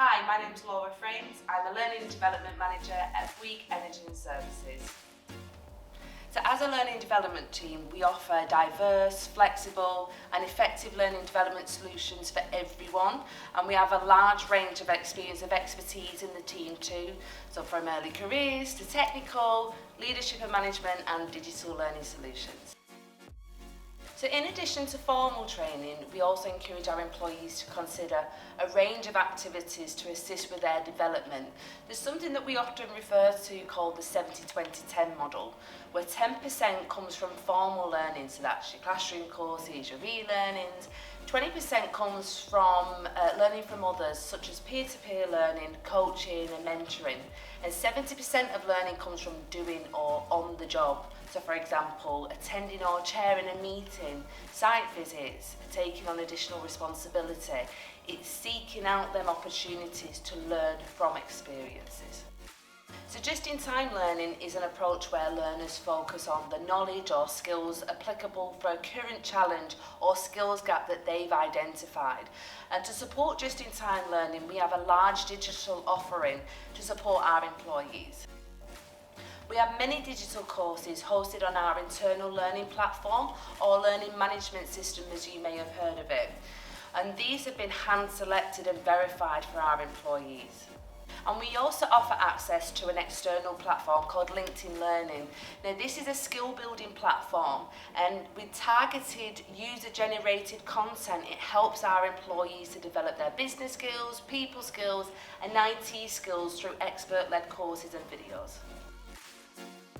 Hi, my name's Laura Frames. I'm a Learning and Development Manager at Week Energy and Services. So as a learning development team, we offer diverse, flexible and effective learning development solutions for everyone, and we have a large range of experience of expertise in the team too, so from early careers to technical, leadership and management and digital learning solutions. So in addition to formal training, we also encourage our employees to consider a range of activities to assist with their development. There's something that we often refer to called the 70-20-10 model, where 10% comes from formal learning, so that's your classroom courses, your e-learnings. 20% comes from learning from others, such as peer-to-peer learning, coaching and mentoring. And 70% of learning comes from doing or on the job. So for example, attending or chairing a meeting, site visits, taking on additional responsibility. It's seeking out them opportunities to learn from experiences. So just-in-time learning is an approach where learners focus on the knowledge or skills applicable for a current challenge or skills gap that they've identified. And to support just-in-time learning, we have a large digital offering to support our employees. We have many digital courses hosted on our internal learning platform or learning management system, as you may have heard of it. And these have been hand-selected and verified for our employees. And we also offer access to an external platform called LinkedIn Learning. Now this is a skill building platform, and with targeted user-generated content, it helps our employees to develop their business skills, people skills and IT skills through expert-led courses and videos.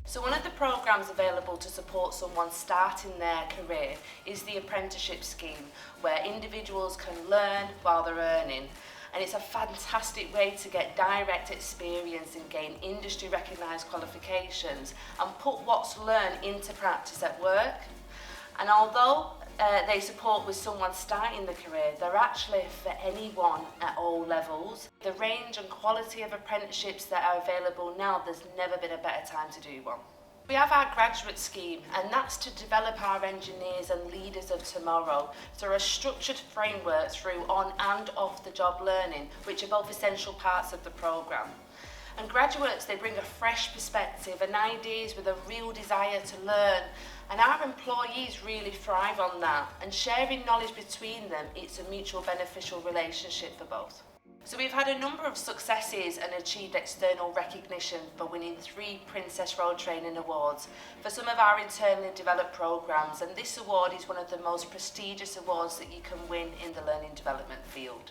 So one of the programs available to support someone starting their career is the apprenticeship scheme, where individuals can learn while they're earning. And it's a fantastic way to get direct experience and gain industry recognised qualifications and put what's learned into practice at work. And although they support with someone starting the career, they're actually for anyone at all levels. The range and quality of apprenticeships that are available now, there's never been a better time to do one. We have our graduate scheme, and that's to develop our engineers and leaders of tomorrow through a structured framework through on and off the job learning, which are both essential parts of the programme. And graduates, they bring a fresh perspective and ideas with a real desire to learn, and our employees really thrive on that, and sharing knowledge between them, it's a mutual beneficial relationship for both. So we've had a number of successes and achieved external recognition for winning 3 Princess Road Training Awards for some of our internally developed programmes, and this award is one of the most prestigious awards that you can win in the learning development field.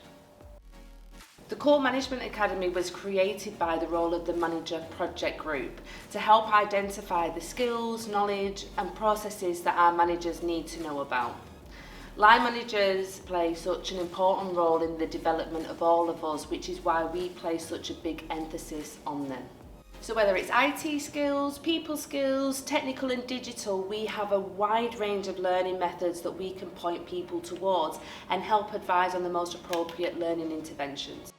The Core Management Academy was created by the role of the Manager Project Group to help identify the skills, knowledge and processes that our managers need to know about. Line managers play such an important role in the development of all of us, which is why we place such a big emphasis on them. So whether it's IT skills, people skills, technical and digital, we have a wide range of learning methods that we can point people towards and help advise on the most appropriate learning interventions.